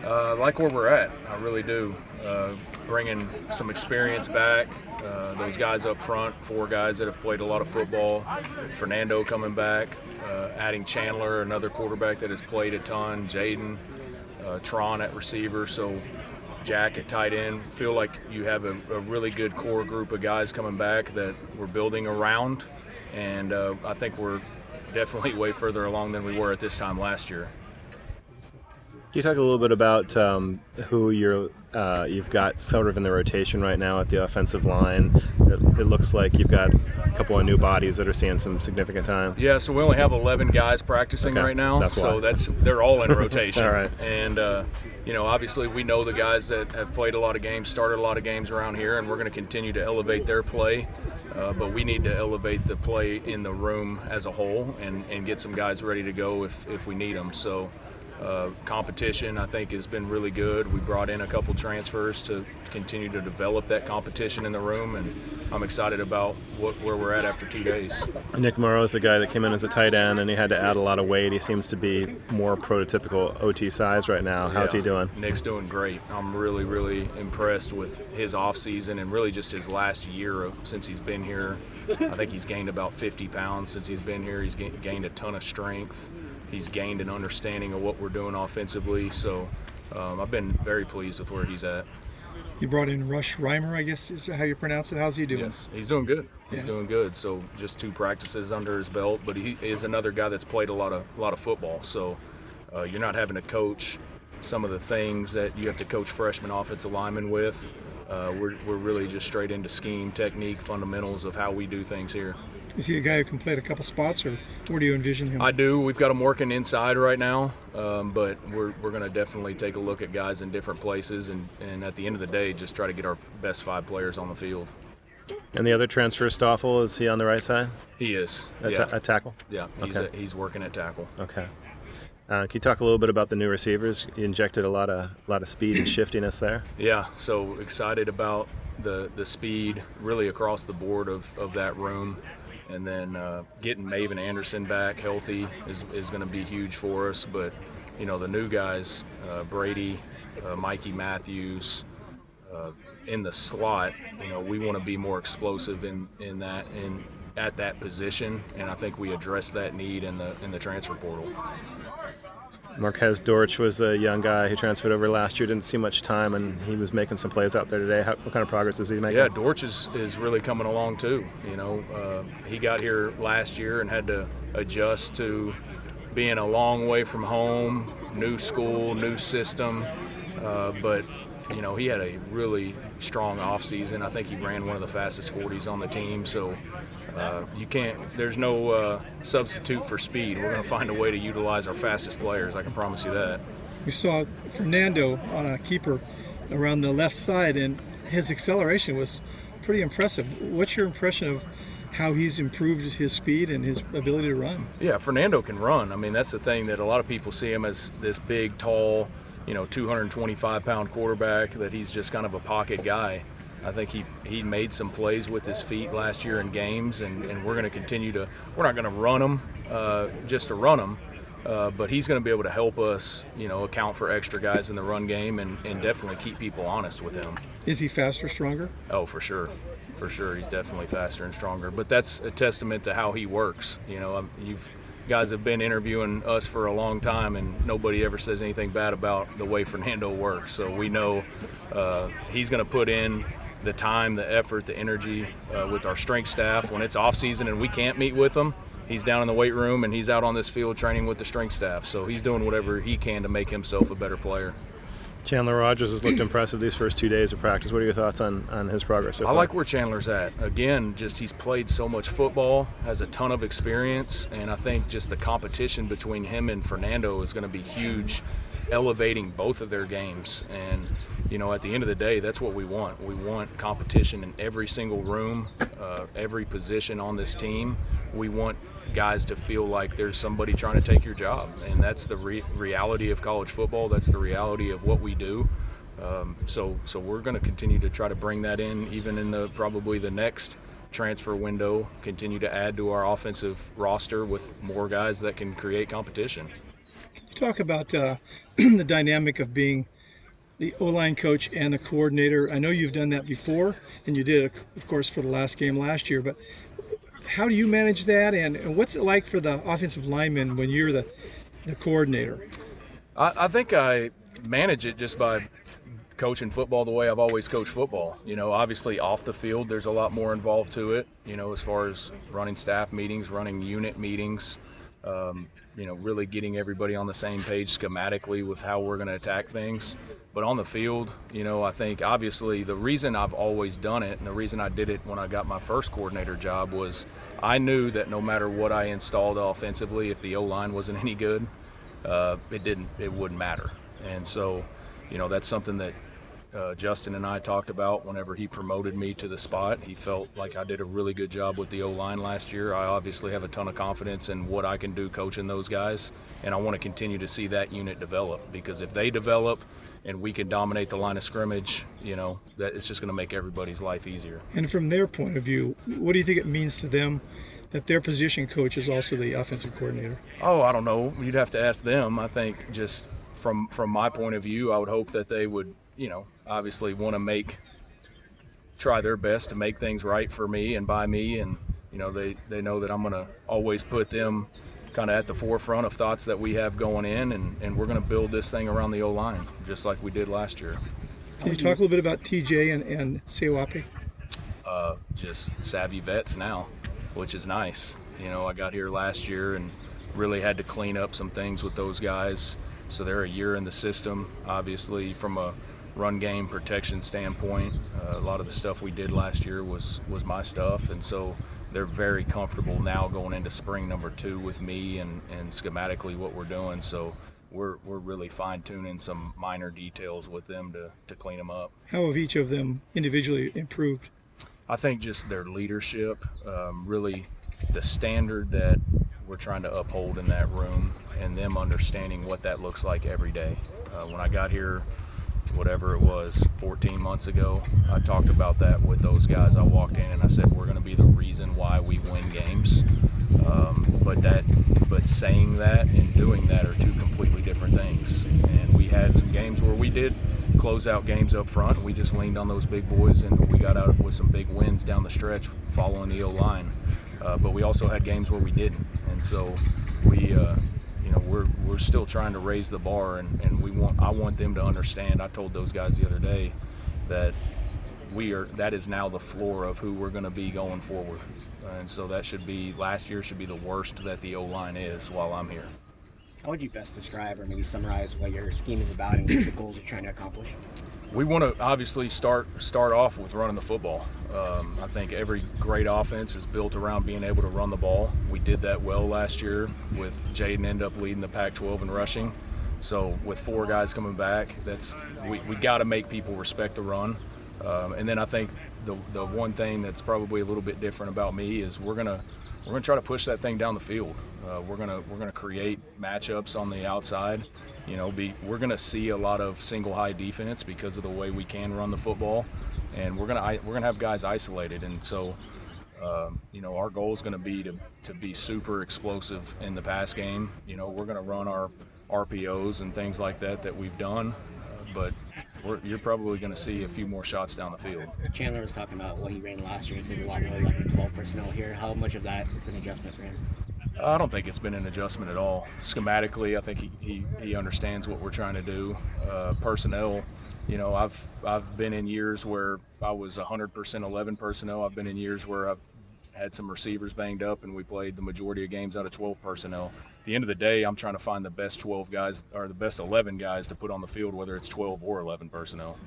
I like where we're at. I really do. Bringing some experience back. Those guys up front, 4 guys that have played a lot of football. Fernando coming back. Adding Chandler, another quarterback that has played a ton. Jaden, Tron at receiver. So Jack at tight end. Feel like you have a really good core group of guys coming back that we're building around. And I think we're definitely way further along than we were at this time last year. Can you talk a little bit about who you've got sort of in the rotation right now at the offensive line? It looks like you've got a couple of new bodies that are seeing some significant time. Yeah, so we only have 11 guys practicing right now. They're all in rotation. All right. And obviously we know the guys that have played a lot of games, started a lot of games around here, and we're going to continue to elevate their play. But we need to elevate the play in the room as a whole and get some guys ready to go if we need them. So. Competition, I think, has been really good. We brought in a couple transfers to continue to develop that competition in the room, and I'm excited about where we're at after 2 days. Nick Morrow is the guy that came in as a tight end, and he had to add a lot of weight. He seems to be more prototypical OT size right now. How's he doing? Nick's doing great. I'm really, really impressed with his off season and really just his last year since he's been here. I think he's gained about 50 pounds since he's been here. He's gained a ton of strength. He's gained an understanding of what we're doing offensively, so I've been very pleased with where he's at. You brought in Rush Reimer, I guess is how you pronounce it. How's he doing? Yes, he's doing good. He's doing good. So just 2 practices under his belt, but he is another guy that's played a lot of football. So you're not having to coach some of the things that you have to coach freshman offensive linemen with. We're really just straight into scheme, technique, fundamentals of how we do things here. Is he a guy who can play at a couple spots, or where do you envision him? I do. We've got him working inside right now, but we're going to definitely take a look at guys in different places, and at the end of the day, just try to get our best 5 players on the field. And the other transfer, Stoffel, is he on the right side? He is. At tackle? Yeah, he's working at tackle. Okay. Can you talk a little bit about the new receivers? You injected a lot of speed and shiftiness there. Yeah, so excited about the speed really across the board of that room. And then getting Maven Anderson back healthy is going to be huge for us. But, the new guys, Brady, Mikey Matthews, in the slot, we want to be more explosive at that position. And I think we address that need in the transfer portal. Marquez Dortch was a young guy who transferred over last year, didn't see much time, and he was making some plays out there today. What kind of progress is he making? Yeah, Dortch is really coming along too. He got here last year and had to adjust to being a long way from home, new school, new system, but he had a really strong off season. I think he ran one of the fastest 40s on the team, so there's no substitute for speed. We're going to find a way to utilize our fastest players, I can promise you that. We saw Fernando on a keeper around the left side, and his acceleration was pretty impressive. What's your impression of how he's improved his speed and his ability to run? Yeah, Fernando can run. I mean, that's the thing that a lot of people see him as this big, tall, 225-pound quarterback, that he's just kind of a pocket guy. I think he made some plays with his feet last year in games, and we're going to continue to – we're not going to run him just to run him, but he's going to be able to help us, account for extra guys in the run game and definitely keep people honest with him. Is he faster, stronger? Oh, for sure. For sure. He's definitely faster and stronger. But that's a testament to how he works. Guys have been interviewing us for a long time, and nobody ever says anything bad about the way Fernando works. So we know he's going to put in the time, the effort, the energy with our strength staff. When it's off season and we can't meet with him, he's down in the weight room and he's out on this field training with the strength staff. So he's doing whatever he can to make himself a better player. Chandler Rogers has looked impressive these first 2 days of practice. What are your thoughts on his progress so far? I like where Chandler's at. Again, just he's played so much football, has a ton of experience, and I think just the competition between him and Fernando is going to be huge, elevating both of their games. And at the end of the day, that's what we want. We want competition in every single room, every position on this team. We want guys to feel like there's somebody trying to take your job, and that's the reality of college football. That's the reality of what we do. So we're going to continue to try to bring that in, even in probably the next transfer window. Continue to add to our offensive roster with more guys that can create competition. You talk about the dynamic of being the O-line coach and the coordinator. I know you've done that before, and you did it, of course, for the last game last year. But how do you manage that, and what's it like for the offensive lineman when you're the coordinator? I think I manage it just by coaching football the way I've always coached football. You know, obviously off the field, there's a lot more involved to it, you know, as far as running staff meetings, running unit meetings, you know, really getting everybody on the same page schematically with how we're going to attack things. But on the field, you know, I think obviously the reason I've always done it and the reason I did it when I got my first coordinator job was I knew that no matter what I installed offensively, if the O-line wasn't any good, it wouldn't matter. And so, you know, that's something that Justin and I talked about whenever he promoted me to the spot. He felt like I did a really good job with the O-line last year. I obviously have a ton of confidence in what I can do coaching those guys, and I want to continue to see that unit develop, because if they develop and we can dominate the line of scrimmage, you know, that it's just going to make everybody's life easier. And from their point of view, what do you think it means to them that their position coach is also the offensive coordinator? Oh, I don't know. You'd have to ask them. I think just from my point of view, I would hope that they would, you know, obviously want to try their best to make things right for me and by me, and you know, they know that I'm going to always put them kind of at the forefront of thoughts that we have going in, and we're going to build this thing around the O-line just like we did last year. Can you talk a little bit about TJ and Sewapi? Just savvy vets now, which is nice. You know, I got here last year and really had to clean up some things with those guys. So they're a year in the system. Obviously, from a run game protection standpoint, a lot of the stuff we did last year was my stuff, and so they're very comfortable now going into spring number 2 with me and schematically what we're doing. So we're really fine-tuning some minor details with them to clean them up. How have each of them individually improved? I think just their leadership, really the standard that we're trying to uphold in that room, and them understanding what that looks like every day. When I got here, whatever it was, 14 months ago, I talked about that with those guys. I walked in and I said, we're going to be the reason why we win games. But saying that and doing that are two completely different things. And we had some games where we did close out games up front, and we just leaned on those big boys, and we got out with some big wins down the stretch following the O-line. But we also had games where we didn't, and so you know, we're still trying to raise the bar, and I want them to understand. I told those guys the other day that that is now the floor of who we're going to be going forward, and so last year should be the worst that the O-line is while I'm here. How would you best describe or maybe summarize what your scheme is about and what the goals you're trying to accomplish? We want to obviously start off with running the football. I think every great offense is built around being able to run the ball. We did that well last year with Jaden end up leading the Pac-12 in rushing. So with 4 guys coming back, we got to make people respect the run. And then I think the one thing that's probably a little bit different about me is we're gonna try to push that thing down the field. We're gonna create matchups on the outside. You know, we're going to see a lot of single high defense because of the way we can run the football, and we're going to have guys isolated, and so you know, our goal is going to be to be super explosive in the pass game. You know, we're going to run our RPOs and things like that we've done, but you're probably going to see a few more shots down the field. Chandler was talking about what he ran last year. He said a lot more 11, 12 personnel here. How much of that is an adjustment for him? I don't think it's been an adjustment at all. Schematically, I think he understands what we're trying to do. Personnel, you know, I've been in years where I was 100% 11 personnel. I've been in years where I've had some receivers banged up and we played the majority of games out of 12 personnel. At the end of the day, I'm trying to find the best 12 guys or the best 11 guys to put on the field, whether it's 12 or 11 personnel.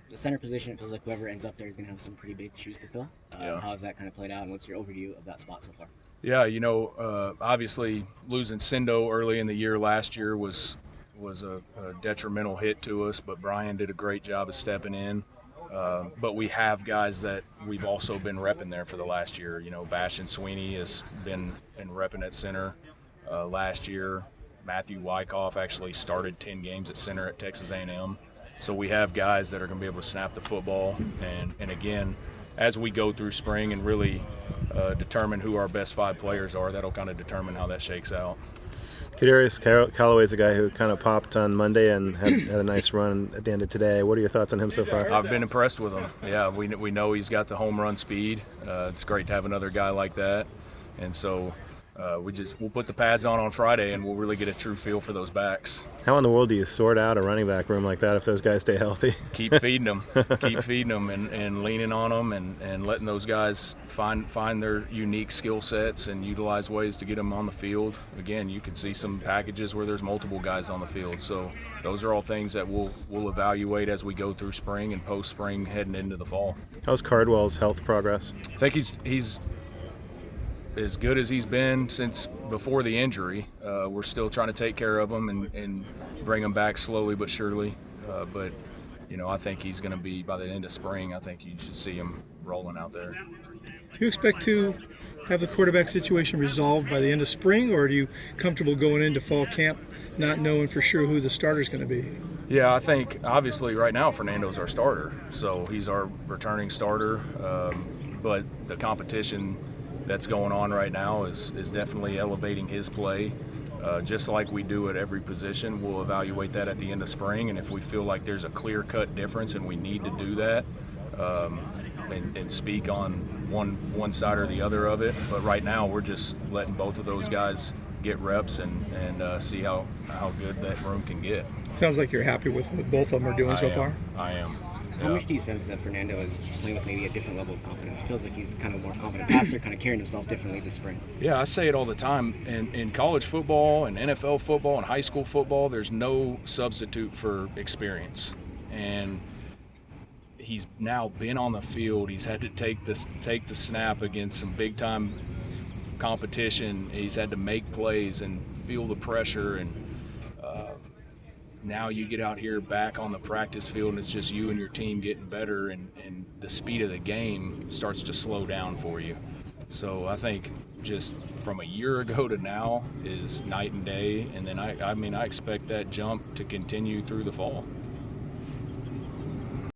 The center position, it feels like whoever ends up there is going to have some pretty big shoes to fill. Yeah. How has that kind of played out, and what's your overview of that spot so far? Yeah, you know, obviously losing Sindo early in the year last year was a detrimental hit to us, but Brian did a great job of stepping in. But we have guys that we've also been repping there for the last year. You know, Bastion Sweeney has been repping at center last year. Matthew Wyckoff actually started 10 games at center at Texas A&M. So we have guys that are going to be able to snap the football. And again, as we go through spring and really determine who our best 5 players are, that'll kind of determine how that shakes out. Callaway's a guy who kind of popped on Monday and had a nice run at the end of today. What are your thoughts on him so far? I've been impressed with him. Yeah, we know he's got the home run speed. It's great to have another guy like that, and so we'll put the pads on Friday, and we'll really get a true feel for those backs. How in the world do you sort out a running back room like that if those guys stay healthy? Keep feeding them, and leaning on them, and letting those guys find their unique skill sets and utilize ways to get them on the field. Again, you can see some packages where there's multiple guys on the field. So those are all things that we'll evaluate as we go through spring and post-spring heading into the fall. How's Cardwell's health progress? I think he's as good as he's been since before the injury. We're still trying to take care of him and bring him back slowly but surely. But I think he's going to be, by the end of spring, I think you should see him rolling out there. Do you expect to have the quarterback situation resolved by the end of spring, or are you comfortable going into fall camp not knowing for sure who the starter is going to be? Yeah, I think obviously right now Fernando's our starter, so he's our returning starter. But the competition that's going on right now is definitely elevating his play. Just like we do at every position, we'll evaluate that at the end of spring, and if we feel like there's a clear-cut difference and we need to do that, and speak on one side or the other of it. But right now we're just letting both of those guys get reps and see how good that room can get. Sounds like you're happy with what both of them are doing so far. I am. How much do you sense that Fernando is playing with maybe a different level of confidence? It feels like he's kind of more confident passer, kind of carrying himself differently this spring. Yeah, I say it all the time. In college football and NFL football and high school football, there's no substitute for experience. And he's now been on the field. He's had to take the snap against some big-time competition. He's had to make plays and feel the pressure, and now you get out here back on the practice field and it's just you and your team getting better, and the speed of the game starts to slow down for you. So I think just from a year ago to now is night and day, and then I expect that jump to continue through the fall.